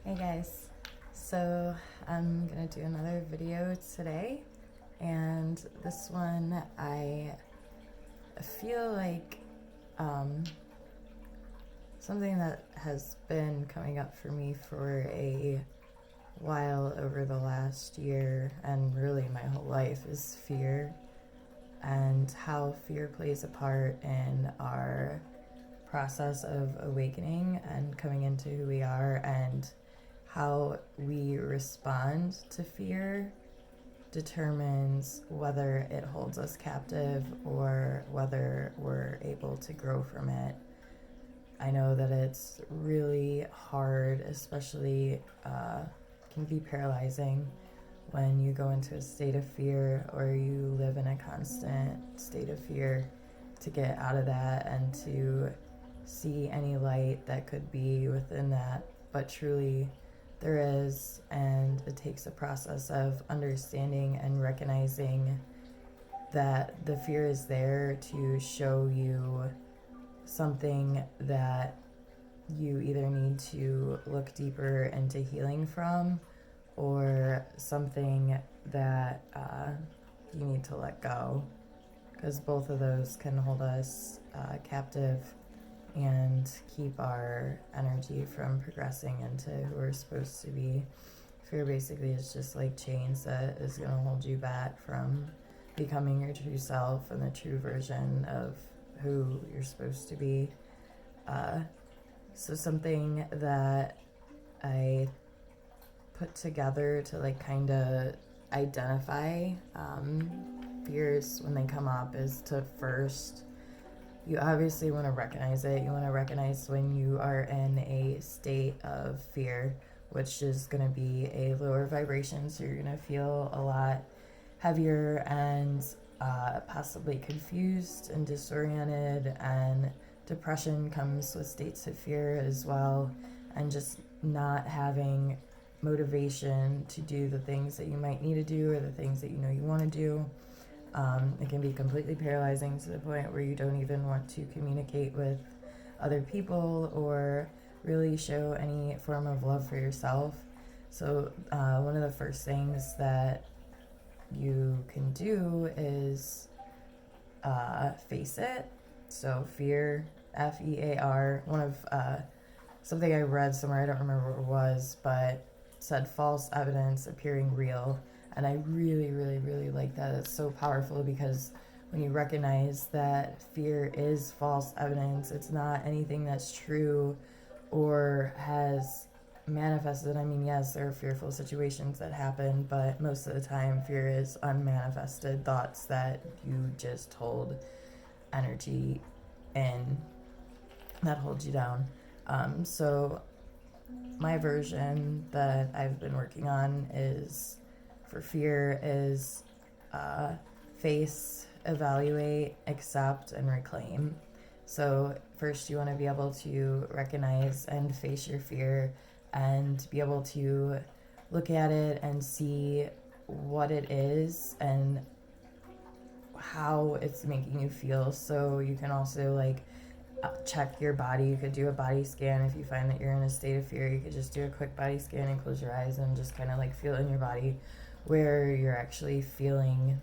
Hey guys, so I'm gonna do another video today, and this one I feel like um, something that has been coming up for me for a while over the last year and really my whole life is fear, and how fear plays a part in our process of awakening and coming into who we are, and how we respond to fear determines whether it holds us captive or whether we're able to grow from it. I know that it's really hard, especially can be paralyzing when you go into a state of fear or you live in a constant state of fear, to get out of that and to see any light that could be within that. But truly, there is, and it takes a process of understanding and recognizing that the fear is there to show you something that you either need to look deeper into healing from, or something that you need to let go, because both of those can hold us captive and keep our energy from progressing into who we're supposed to be. Fear basically is just like chains that is going to hold you back from becoming your true self and the true version of who you're supposed to be. So something that I put together to like kind of identify fears when they come up is to first, you obviously want to recognize it. You want to recognize when you are in a state of fear, which is going to be a lower vibration. So you're going to feel a lot heavier and possibly confused and disoriented. And depression comes with states of fear as well. And just not having motivation to do the things that you might need to do or the things that you know you want to do. It can be completely paralyzing to the point where you don't even want to communicate with other people or really show any form of love for yourself. So one of the first things that you can do is face it. So fear, Fear. One of something I read somewhere, I don't remember what it was, but said false evidence appearing real. And I really, really, really like that. It's so powerful, because when you recognize that fear is false evidence, it's not anything that's true or has manifested. I mean, yes, there are fearful situations that happen, but most of the time, fear is unmanifested thoughts that you just hold energy in, that holds you down. So my version that I've been working on is, for fear, is face, evaluate, accept, and reclaim. So first you want to be able to recognize and face your fear and be able to look at it and see what it is and how it's making you feel. So you can also like check your body. You could do a body scan if you find that you're in a state of fear. You could just do a quick body scan and close your eyes and just kind of like feel in your body where you're actually feeling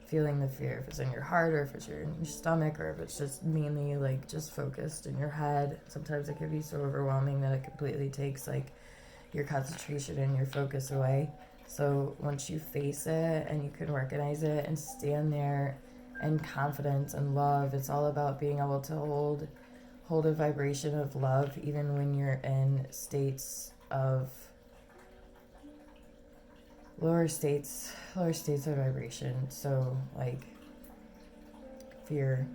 the fear. If it's in your heart, or if it's in your stomach, or if it's just mainly like just focused in your head. Sometimes it can be so overwhelming that it completely takes like your concentration and your focus away. So once you face it and you can recognize it and stand there in confidence and love, it's all about being able to hold a vibration of love even when you're in states of lower states of vibration. So like fear,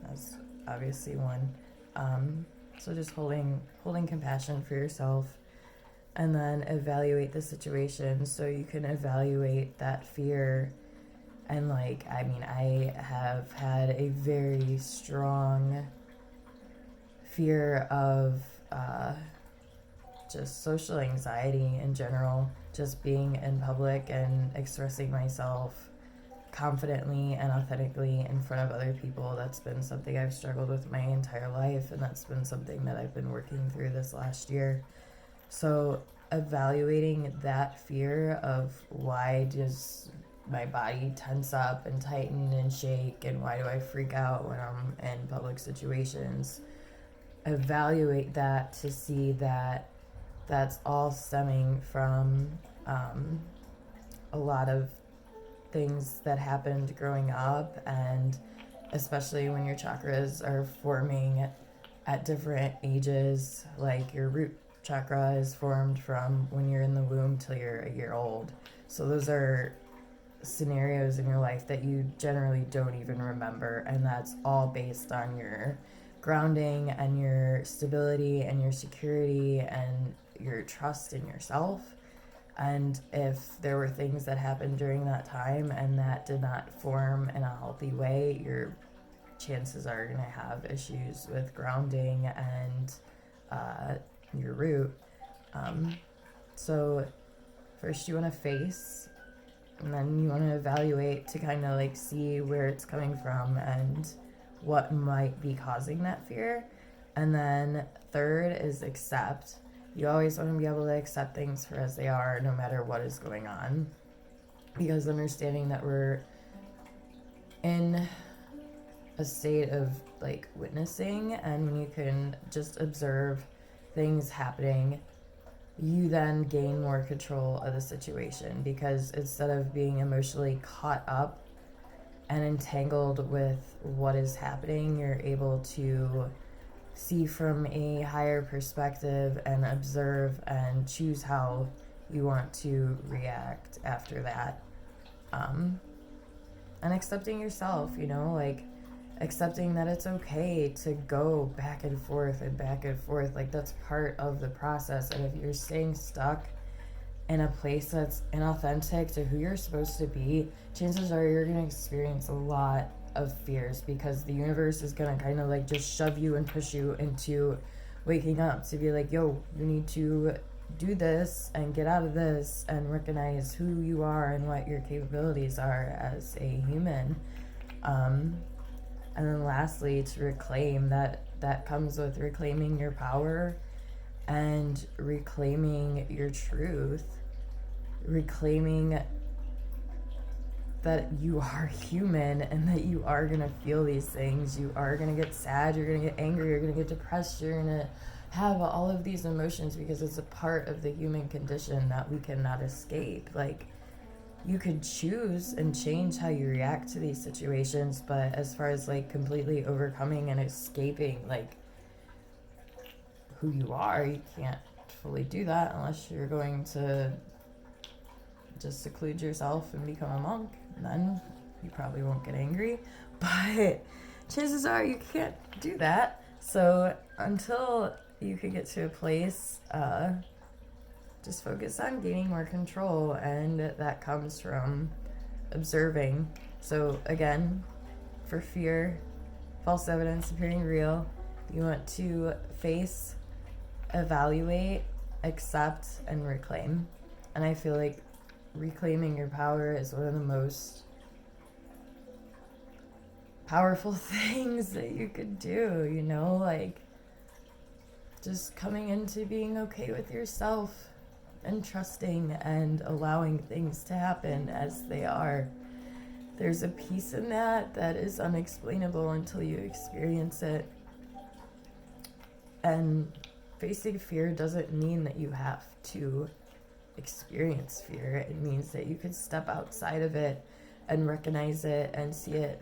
that's obviously one. So just holding compassion for yourself, and then evaluate the situation. So you can evaluate that fear. And like, I mean, I have had a very strong fear of just social anxiety in general, just being in public and expressing myself confidently and authentically in front of other people. That's been something I've struggled with my entire life, and that's been something that I've been working through this last year. So evaluating that fear of why does my body tense up and tighten and shake, and why do I freak out when I'm in public situations, evaluate that to see that that's all stemming from a lot of things that happened growing up, and especially when your chakras are forming at different ages. Like your root chakra is formed from when you're in the womb till you're a year old. So those are scenarios in your life that you generally don't even remember, and that's all based on your grounding and your stability and your security and your trust in yourself. And if there were things that happened during that time and that did not form in a healthy way, your chances are going to have issues with grounding and your root. So first you want to face, and then you want to evaluate to kind of like see where it's coming from and what might be causing that fear. And then third is accept. You always want to be able to accept things for as they are, no matter what is going on, because understanding that we're in a state of like witnessing, and when you can just observe things happening, you then gain more control of the situation, because instead of being emotionally caught up and entangled with what is happening, you're able to see from a higher perspective and observe and choose how you want to react after that. And accepting yourself, like accepting that it's okay to go back and forth and back and forth. Like that's part of the process. And if you're staying stuck in a place that's inauthentic to who you're supposed to be, chances are you're going to experience a lot of fears, because the universe is going to kind of like just shove you and push you into waking up to be like, yo, you need to do this and get out of this and recognize who you are and what your capabilities are as a human. And then lastly, to reclaim that comes with reclaiming your power and reclaiming your truth, reclaiming that you are human and that you are going to feel these things. You are going to get sad, you're going to get angry, you're going to get depressed, you're going to have all of these emotions, because it's a part of the human condition that we cannot escape. Like, you could choose and change how you react to these situations, but as far as like completely overcoming and escaping like who you are, you can't fully do that unless you're going to just seclude yourself and become a monk. And then you probably won't get angry, but chances are you can't do that. So until you can get to a place, just focus on gaining more control, and that comes from observing. So again, for fear, false evidence appearing real, you want to face, evaluate, accept, and reclaim. And I feel like reclaiming your power is one of the most powerful things that you could do, like just coming into being okay with yourself and trusting and allowing things to happen as they are. There's a peace in that is unexplainable until you experience it. And facing fear doesn't mean that you have to experience fear. It means that you can step outside of it and recognize it and see it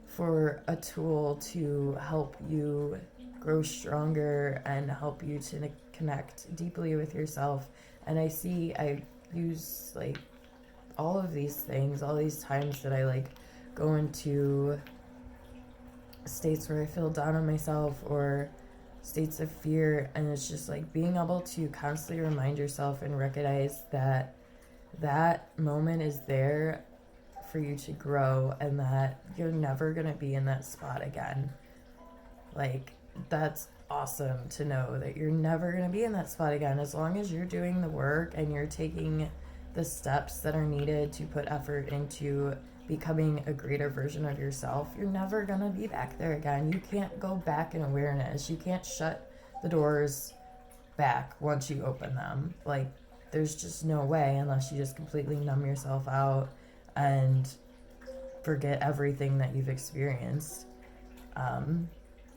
for a tool to help you grow stronger and help you to connect deeply with yourself. And I use like all of these things, all these times that I like go into states where I feel down on myself or states of fear, and it's just like being able to constantly remind yourself and recognize that that moment is there for you to grow, and that you're never gonna be in that spot again. Like, that's awesome to know that you're never going to be in that spot again. As long as you're doing the work and you're taking the steps that are needed to put effort into becoming a greater version of yourself, you're never going to be back there again. You can't go back in awareness. You can't shut the doors back once you open them. Like, there's just no way unless you just completely numb yourself out and forget everything that you've experienced.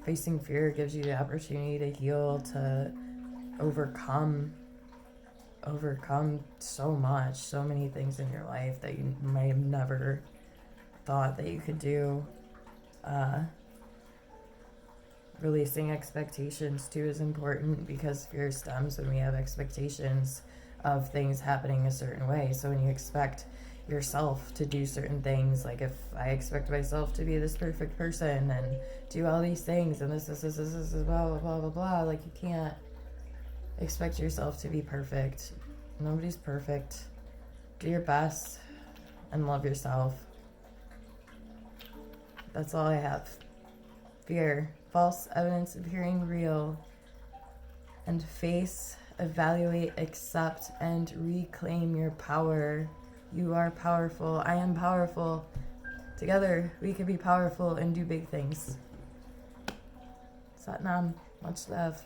Facing fear gives you the opportunity to heal, to overcome so much, so many things in your life that you might have never thought that you could do. Releasing expectations too is important, because fear stems when we have expectations of things happening a certain way. So when you expect yourself to do certain things, like if I expect myself to be this perfect person and do all these things and this blah blah blah blah blah, like, you can't expect yourself to be perfect. Nobody's perfect. Do your best and love yourself. That's all I have. Fear, false evidence appearing real. And face, evaluate, accept, and reclaim your power. You are powerful. I am powerful. Together, we can be powerful and do big things. Satnam, much love.